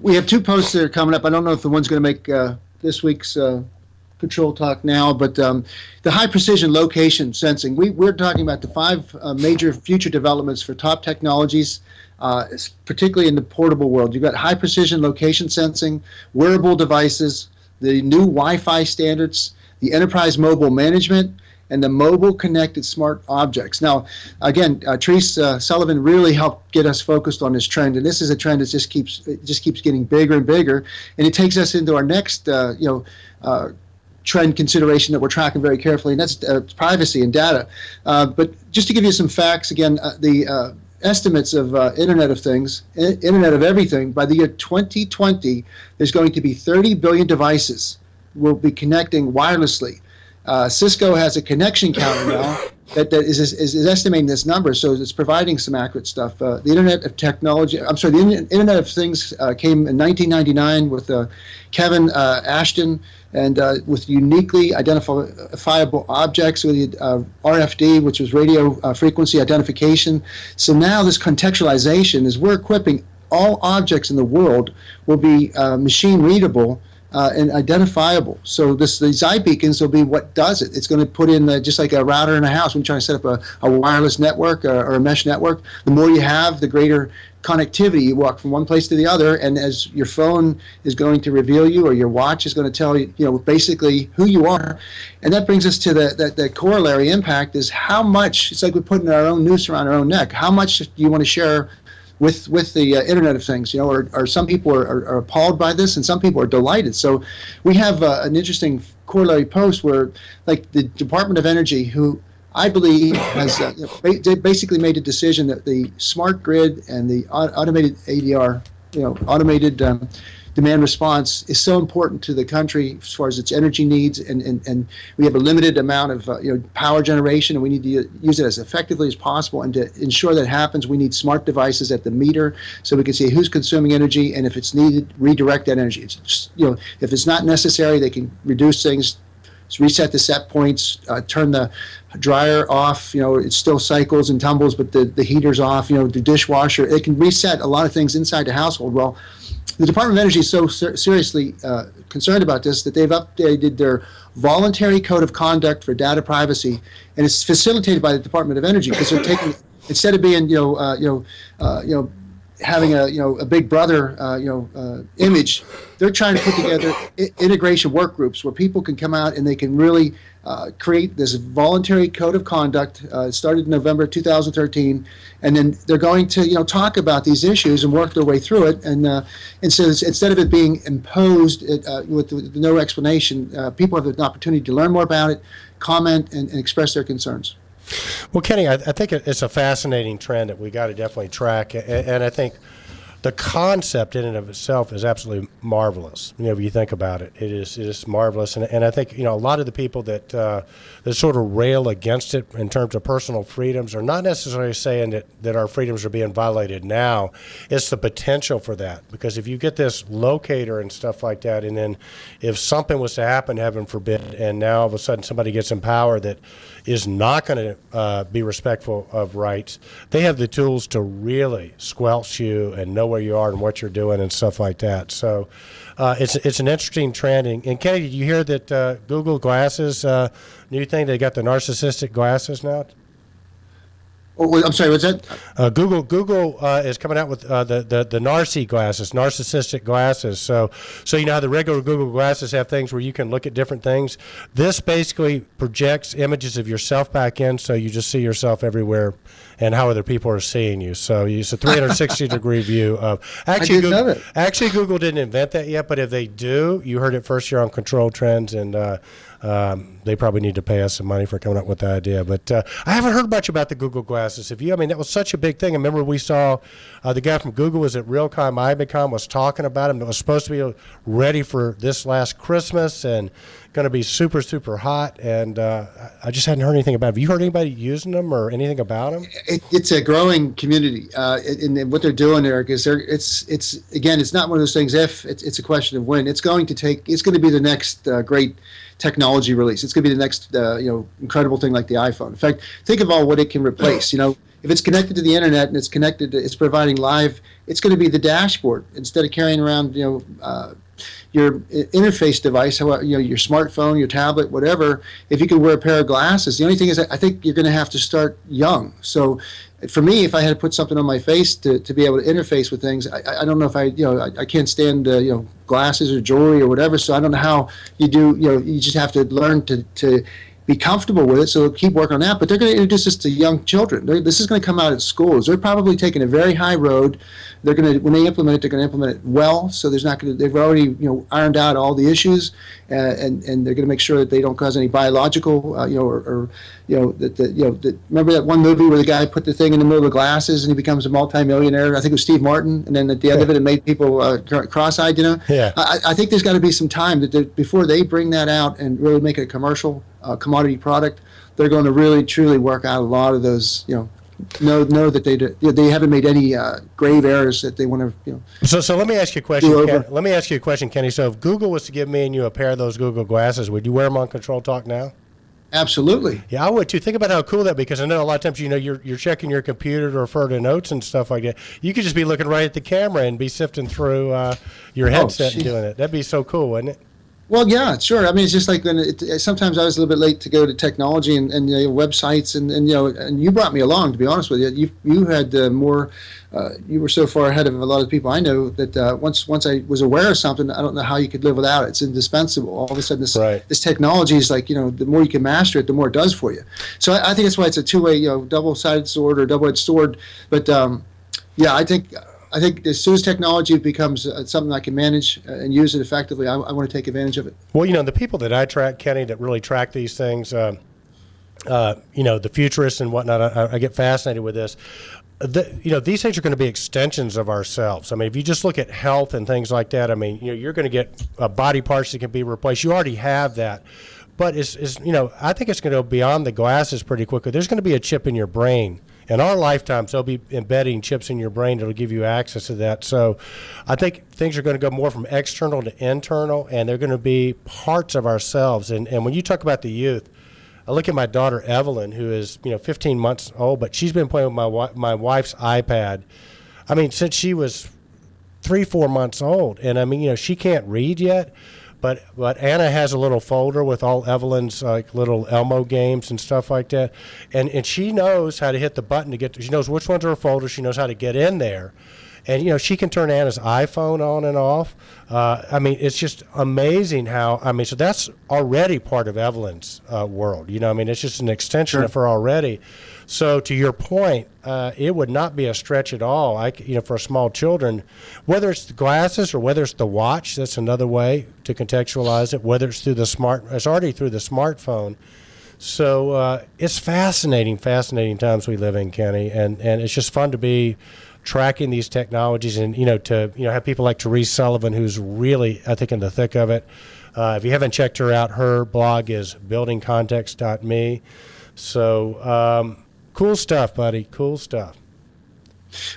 Speaker 2: we have 2 posts that are coming up. I don't know if the one's going to make this week's Control Talk now, but the high precision location sensing. We're talking about the 5 major future developments for top technologies, particularly in the portable world. You've got high precision location sensing, wearable devices, the new Wi-Fi standards, the enterprise mobile management, and the mobile connected smart objects. Now, again, Teresa Sullivan really helped get us focused on this trend, and this is a trend that just keeps getting bigger and bigger, and it takes us into our next trend consideration that we're tracking very carefully, and that's privacy and data. But just to give you some facts, again, the estimates of Internet of Things, Internet of Everything. By the year 2020, there's going to be 30 billion devices will be connecting wirelessly. Cisco has a connection counter now that is estimating this number, so it's providing some accurate stuff. The Internet of Technology, I'm sorry, the Internet of Things came in 1999 with Kevin Ashton, and with uniquely identifiable objects with RFD, which was radio frequency identification. So now this contextualization is we're equipping all objects in the world will be machine readable and identifiable. So these iBeacons will be what does it. It's going to put in just like a router in a house when you're trying to set up a wireless network or a mesh network. The more you have, the greater connectivity. You walk from one place to the other, and as your phone is going to reveal you, or your watch is going to tell you, basically who you are. And that brings us to the corollary impact is how much, it's like we're putting our own noose around our own neck. How much do you want to share with the Internet of Things, or some people are appalled by this, and some people are delighted. So we have an interesting corollary post where, like, the Department of Energy, who I believe has basically made a decision that the smart grid and the automated ADR, automated demand response is so important to the country as far as its energy needs, and we have a limited amount of power generation, and we need to use it as effectively as possible. And to ensure that happens, we need smart devices at the meter so we can see who's consuming energy, and if it's needed, redirect that energy. It's just, if it's not necessary, they can reduce things, reset the set points, turn the dryer off. It still cycles and tumbles, but the heater's off. The dishwasher. It can reset a lot of things inside the household. Well, the Department of Energy is so seriously concerned about this that they've updated their voluntary code of conduct for data privacy, and it's facilitated by the Department of Energy because they're taking, instead of being having a big brother image, they're trying to put together integration work groups where people can come out and they can really create this voluntary code of conduct. It started in November 2013, and then they're going to talk about these issues and work their way through it. And so instead of it being imposed with no explanation, people have an opportunity to learn more about it, comment, and express their concerns.
Speaker 1: Well, Kenny, I think it's a fascinating trend that we got to definitely track, and I think the concept in and of itself is absolutely marvelous. If you think about it, it is marvelous, and I think a lot of the people that sort of rail against it in terms of personal freedoms are not necessarily saying that our freedoms are being violated now. It's the potential for that, because if you get this locator and stuff like that, and then if something was to happen, heaven forbid, and now all of a sudden somebody gets in power that is not going to be respectful of rights, they have the tools to really squelch you and know where you are and what you're doing and stuff like that. So it's an interesting trend. And Kenny, did you hear that Google Glasses, new thing, they got the narcissistic glasses now?
Speaker 2: Oh, I'm sorry, what's that?
Speaker 1: Google is coming out with the Narcy glasses, narcissistic glasses. So how the regular Google glasses have things where you can look at different things. This basically projects images of yourself back in, so you just see yourself everywhere and how other people are seeing you. So it's a 360-degree view of. Actually, Google didn't invent that yet, but if they do, you heard it first here on Control Trends, and they probably need to pay us some money for coming up with the idea. But I haven't heard much about the Google Glasses. That was such a big thing. I remember we saw the guy from Google was at Realcomm, Ibicom, was talking about him. It was supposed to be ready for this last Christmas and going to be super, super hot. And I just hadn't heard anything about it. Have you heard anybody using them or anything about them?
Speaker 2: It's a growing community. And what they're doing, Eric, is it's not one of those things if, it's a question of when. It's going to be the next great technology release. It's going to be the next incredible thing like the iPhone. In fact, think of all what it can replace. If it's connected to the internet and it's providing live, it's going to be the dashboard instead of carrying around your interface device, your smartphone, your tablet, whatever. If you could wear a pair of glasses, the only thing is I think you're going to have to start young. So for me, if I had to put something on my face to be able to interface with things, I don't know if I can't stand glasses or jewelry or whatever. So I don't know how you do. You just have to learn to be comfortable with it, so they'll keep working on that. But they're going to introduce this to young children. This is going to come out at schools. They're probably taking a very high road. They're going to, when they implement it, they're going to implement it well. So there's not going to, they've already, ironed out all the issues, and they're going to make sure that they don't cause any biological, remember that one movie where the guy put the thing in the middle of the glasses and he becomes a multimillionaire? I think it was Steve Martin, and then at the end of it, it made people cross-eyed.
Speaker 1: Yeah.
Speaker 2: I think there's got to be some time that before they bring that out and really make it a commercial commodity product, they're going to really truly work out a lot of those, know that they haven't made any grave errors that they want to.
Speaker 1: So let me ask you a question. Let me ask you a question, Kenny. So if Google was to give me and you a pair of those Google glasses, would you wear them on Control Talk now?
Speaker 2: Absolutely.
Speaker 1: Yeah, I would too. Think about how cool that, because I know a lot of times you're checking your computer to refer to notes and stuff like that. You could just be looking right at the camera and be sifting through your headset and doing it. That'd be so cool, wouldn't it?
Speaker 2: Well, yeah, sure. I mean, it's just like sometimes I was a little bit late to go to technology and websites, and you brought me along. To be honest with you, you had more. You were so far ahead of a lot of people I know that once I was aware of something, I don't know how you could live without it. It's indispensable. All of a sudden, this technology is like, the more you can master it, the more it does for you. So I think that's why it's a two-way, double-sided sword or double-edged sword. But yeah, I think as soon as technology becomes something I can manage and use it effectively, I want to take advantage of it. Well,
Speaker 1: the people that I track, Kenny, that really track these things, the futurists and whatnot, I get fascinated with this. These things are going to be extensions of ourselves. I mean, if you just look at health and things like that, I mean, you're going to get body parts that can be replaced. You already have that. But I think it's going to go beyond the glasses pretty quickly. There's going to be a chip in your brain. In our lifetimes, they'll be embedding chips in your brain that'll give you access to that. So I think things are going to go more from external to internal, and they're going to be parts of ourselves. And when you talk about the youth, I look at my daughter, Evelyn, who is 15 months old, but she's been playing with my wife's iPad, I mean, since she was 3-4 months old. And, I mean, she can't read yet. But Anna has a little folder with all Evelyn's little Elmo games and stuff like that, and she knows how to hit the button to get. She knows which ones are her folder. She knows how to get in there, and she can turn Anna's iPhone on and off. I mean, it's just amazing how. I mean, so that's already part of Evelyn's world. I mean, it's just an extension of her already. So to your point, it would not be a stretch at all. For small children, whether it's the glasses or whether it's the watch, that's another way to contextualize it. Whether it's it's already through the smartphone. So it's fascinating times we live in, Kenny, and it's just fun to be tracking these technologies and to have people like Therese Sullivan, who's really, I think, in the thick of it. If you haven't checked her out, her blog is buildingcontext.me. So. Cool stuff, buddy. Cool stuff.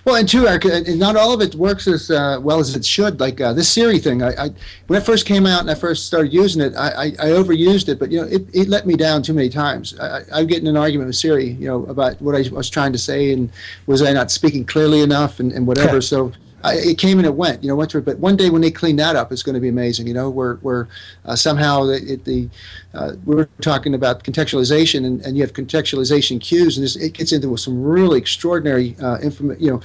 Speaker 2: Well, and too, Eric, not all of it works as well as it should. Like this Siri thing, when it first came out and I first started using it, I overused it, but it let me down too many times. I get in an argument with Siri, about what I was trying to say, and was I not speaking clearly enough, and whatever. So. It came and it went, went through it. But one day when they clean that up, it's going to be amazing. Where somehow we were talking about contextualization, and you have contextualization cues, and it gets into some really extraordinary information.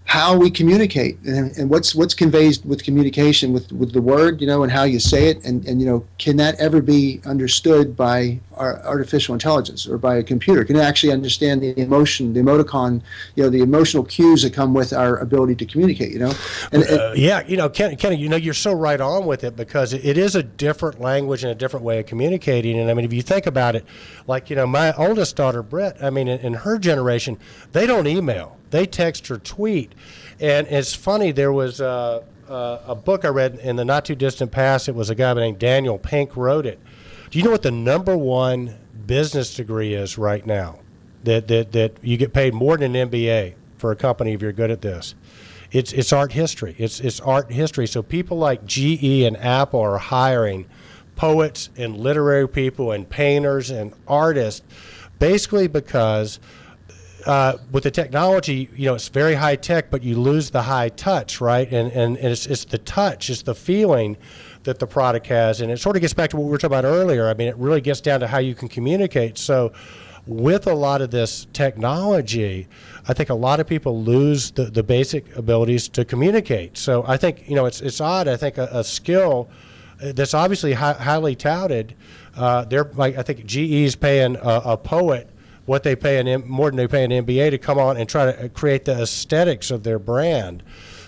Speaker 2: How we communicate and what's conveyed with communication with the word, and how you say it, and can that ever be understood by our artificial intelligence or by a computer? Can it actually understand the emotion, the emoticon, the emotional cues that come with our ability to communicate?
Speaker 1: Kenny, you're so right on with it, because it is a different language and a different way of communicating. And I mean, if you think about it, like my oldest daughter, Britt, I mean, in her generation, they don't email. They text or tweet. And it's funny, there was a book I read in the not too distant past. It was a guy named Daniel Pink wrote it. Do you know what the number one business degree is right now? That you get paid more than an MBA for a company if you're good at this. It's art history. It's art history. So people like GE and Apple are hiring poets and literary people and painters and artists, basically because with the technology, it's very high tech, but you lose the high touch, right? And it's the touch, it's the feeling that the product has. And it sort of gets back to what we were talking about earlier. I mean, it really gets down to how you can communicate. So with a lot of this technology, I think a lot of people lose the basic abilities to communicate. So I think, it's odd. I think a skill that's obviously highly touted they're like, I think GE's paying a poet what they pay more than they pay an MBA to come on and try to create the aesthetics of their brand.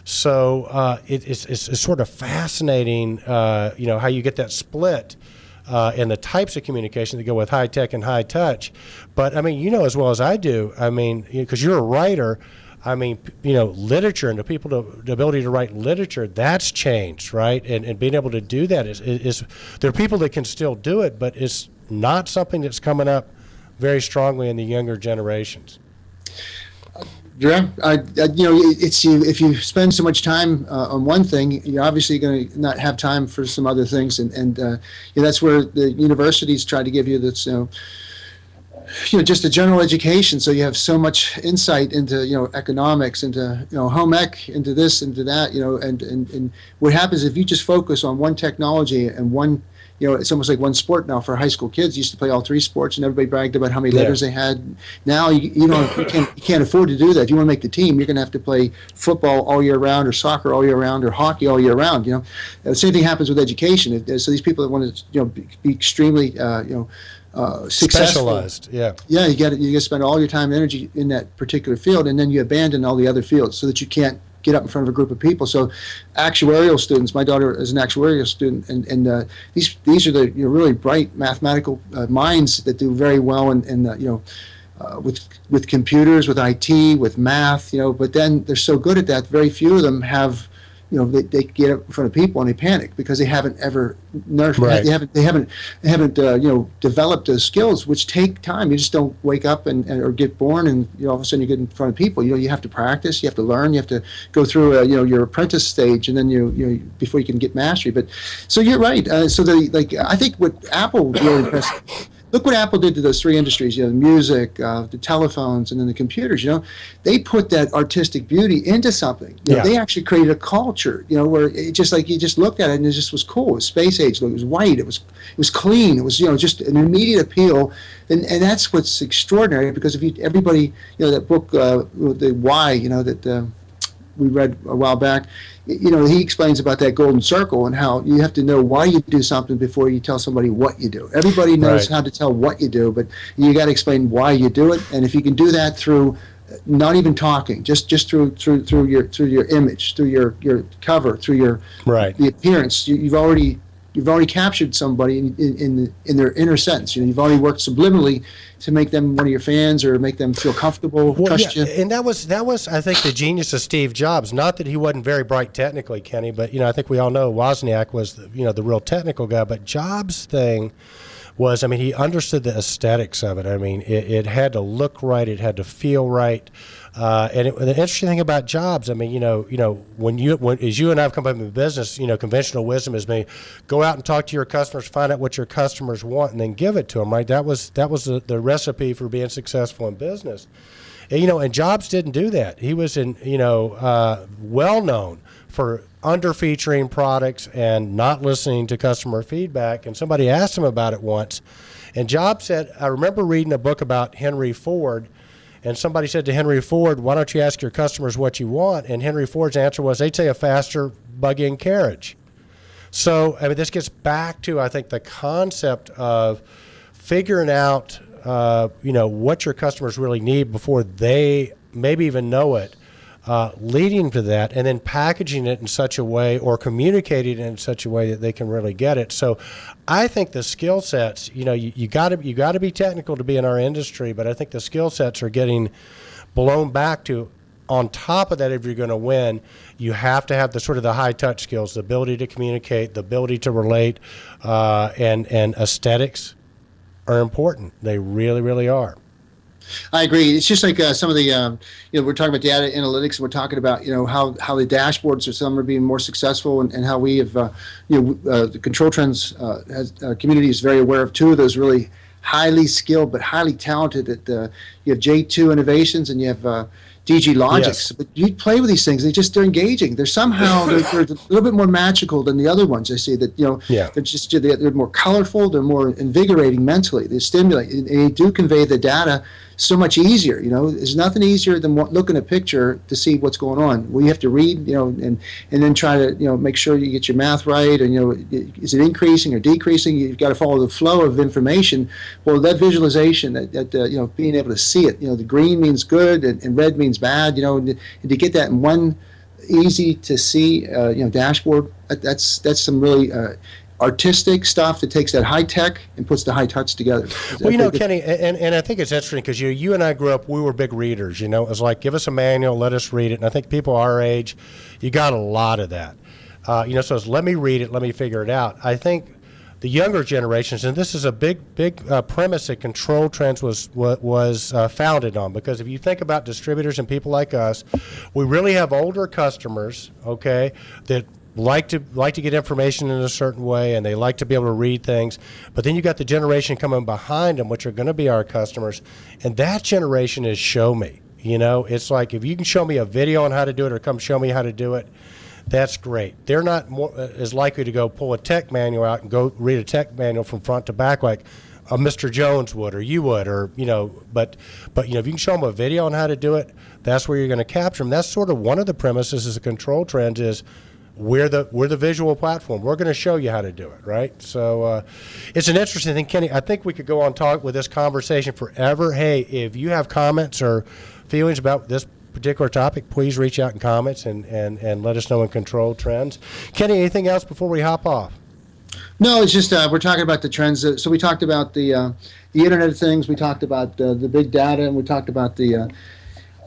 Speaker 1: So it's sort of fascinating, how you get that split in the types of communication that go with high tech and high touch. But I mean, as well as I do. I mean, because you're a writer. I mean, literature and the ability to write literature, that's changed, right? And being able to do that is there are people that can still do it, but it's not something that's coming up very strongly in the younger generations.
Speaker 2: Yeah, it's if you spend so much time on one thing, you're obviously going to not have time for some other things, and that's where the universities try to give you this, just a general education, so you have so much insight into economics, into home ec, into this, into that, and what happens if you just focus on one technology and one. It's almost like one sport now for high school kids. You used to play all three sports, and everybody bragged about how many letters they had. Now you can't afford to do that. If you want to make the team, you're going to have to play football all year round, or soccer all year round, or hockey all year round. The same thing happens with education. So these people that want to be extremely successful,
Speaker 1: specialized. Yeah,
Speaker 2: you got to spend all your time and energy in that particular field, and then you abandon all the other fields so that you can't get up in front of a group of people. So actuarial students, my daughter is an actuarial student, and these are the really bright mathematical minds that do very well in with computers, with IT, with math, but then they're so good at that, very few of them have, they get up in front of people and they panic because they haven't ever nurtured,
Speaker 1: right.
Speaker 2: they haven't developed those skills, which take time. You just don't wake up or get born and all of a sudden you get in front of people. You have to practice, you have to learn, you have to go through your apprentice stage, and then you before you can get mastery. But so you're right. I think what Apple really impressed. Look what Apple did to those three industries, the music, the telephones, and then the computers. They put that artistic beauty into something. They actually created a culture, where it just like you just looked at it and it just was cool. It was space age look. It was white. It was clean. It was just an immediate appeal, and that's what's extraordinary. Because if everybody, that book, the Why, that we read a while back. He explains about that golden circle and how you have to know why you do something before you tell somebody what you do. Everybody knows how to tell what you do, but you got to explain why you do it. And if you can do that through not even talking, just through your image, through your cover, through the appearance, you've already captured somebody in their inner sense. You've already worked subliminally to make them one of your fans or make them feel comfortable, trust you.
Speaker 1: And that was I think the genius of Steve Jobs. Not that he wasn't very bright technically, Kenny, but I think we all know Wozniak was the real technical guy. But Jobs' thing was, he understood the aesthetics of it. It had to look right, it had to feel right. And the interesting thing about Jobs, when as you and I have come up in business, conventional wisdom is go out and talk to your customers, find out what your customers want, and then give it to them. Right? That was the recipe for being successful in business. And Jobs didn't do that. He was well known for under-featuring products and not listening to customer feedback. And somebody asked him about it once, and Jobs said, I remember reading a book about Henry Ford. And somebody said to Henry Ford, why don't you ask your customers what you want? And Henry Ford's answer was, they'd say a faster buggy and carriage. So, this gets back to, I think, the concept of figuring out, what your customers really need before they maybe even know it, leading to that, and then packaging it in such a way or communicating it in such a way that they can really get it. So I think the skill sets, you got to be technical to be in our industry, but I think the skill sets are getting blown back to, on top of that, if you're going to win, you have to have the sort of the high touch skills, the ability to communicate, the ability to relate, and aesthetics are important. They really, really are.
Speaker 2: I agree. It's just like some of the, we're talking about data analytics, and we're talking about, how the dashboards of some are being more successful, and how we have, the Control Trends community is very aware of two of those really highly skilled but highly talented. You have J2 Innovations and you have DG Logics. Yes. But you play with these things; they're engaging. They're somehow they're a little bit more magical than the other ones. I see that they're more colorful. They're more invigorating mentally. They stimulate, and they do convey the data so much easier. There's nothing easier than looking at a picture to see what's going on. We have to read, and then try to, make sure you get your math right, and is it increasing or decreasing? You've got to follow the flow of information. Well, that visualization, that being able to see it, the green means good and red means bad, and to get that in one easy to see, dashboard, that's some really artistic stuff that takes that high tech and puts the high touch together.
Speaker 1: Well, Kenny, and I think it's interesting because you and I grew up, we were big readers. It was like, give us a manual, let us read it. And I think people our age, you got a lot of that. So it's let me read it, let me figure it out. I think the younger generations, and this is a big premise that Control Trends was founded on, because if you think about distributors and people like us, we really have older customers, okay, that like to get information in a certain way, and they like to be able to read things. But then you got the generation coming behind them, which are going to be our customers, and that generation is show me. It's like, if you can show me a video on how to do it or come show me how to do it, that's great. They're not as likely to go pull a tech manual out and go read a tech manual from front to back like a Mr. Jones would or you would, or but if you can show them a video on how to do it, that's where you're going to capture them. That's sort of one of the premises as a Control Trends is we're the visual platform. We're going to show you how to do it, right? So it's an interesting thing, Kenny. I think we could go on talk with this conversation forever. Hey, if you have comments or feelings about this particular topic, please reach out in comments and let us know in Control Trends. Kenny, anything else before we hop off?
Speaker 2: No, it's just we're talking about the trends. So we talked about the Internet of Things. We talked about the big data, and we talked about the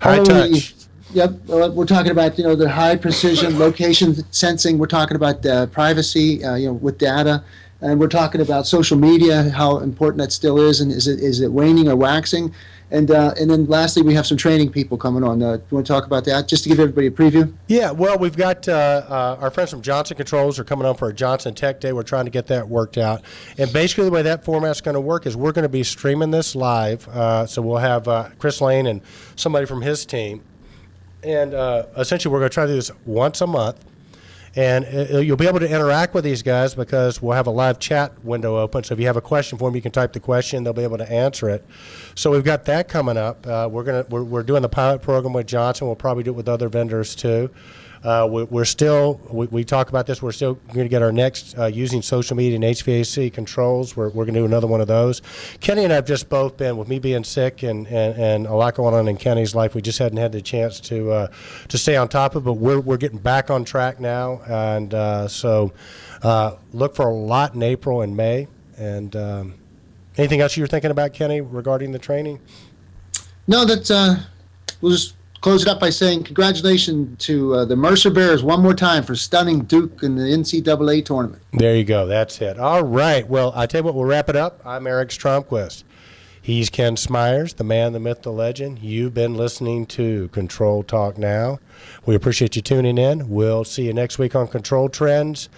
Speaker 1: high touch.
Speaker 2: Yep, we're talking about the high precision location sensing. We're talking about privacy, with data, and we're talking about social media, how important that still is, and is it waning or waxing? And then lastly, we have some training people coming on. You want to talk about that, just to give everybody a preview?
Speaker 1: Yeah, well, we've got our friends from Johnson Controls are coming on for a Johnson Tech Day. We're trying to get that worked out. And basically the way that format's going to work is we're going to be streaming this live. So we'll have Chris Lane and somebody from his team. And essentially we're going to try to do this once a month. And you'll be able to interact with these guys because we'll have a live chat window open. So if you have a question for them, you can type the question. They'll be able to answer it. So we've got that coming up. We're doing the pilot program with Johnson. We'll probably do it with other vendors too. We talk about this. We're still going to get our next using social media and HVAC controls. We're going to do another one of those. Kenny and I have just both been, with me being sick and a lot going on in Kenny's life, we just hadn't had the chance to stay on top of it, but we're getting back on track now. And so look for a lot in April and May. And anything else you were thinking about, Kenny, regarding the training?
Speaker 2: No, that's we'll just close it up by saying congratulations to the Mercer Bears one more time for stunning Duke in the NCAA tournament.
Speaker 1: There you go. That's it. All right. Well, I tell you what, we'll wrap it up. I'm Eric Stromquist. He's Ken Smyers, the man, the myth, the legend. You've been listening to Control Talk Now. We appreciate you tuning in. We'll see you next week on Control Trends,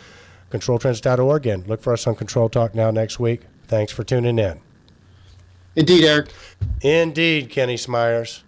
Speaker 1: controltrends.org. And look for us on Control Talk Now next week. Thanks for tuning in.
Speaker 2: Indeed, Eric.
Speaker 1: Indeed, Kenny Smyers.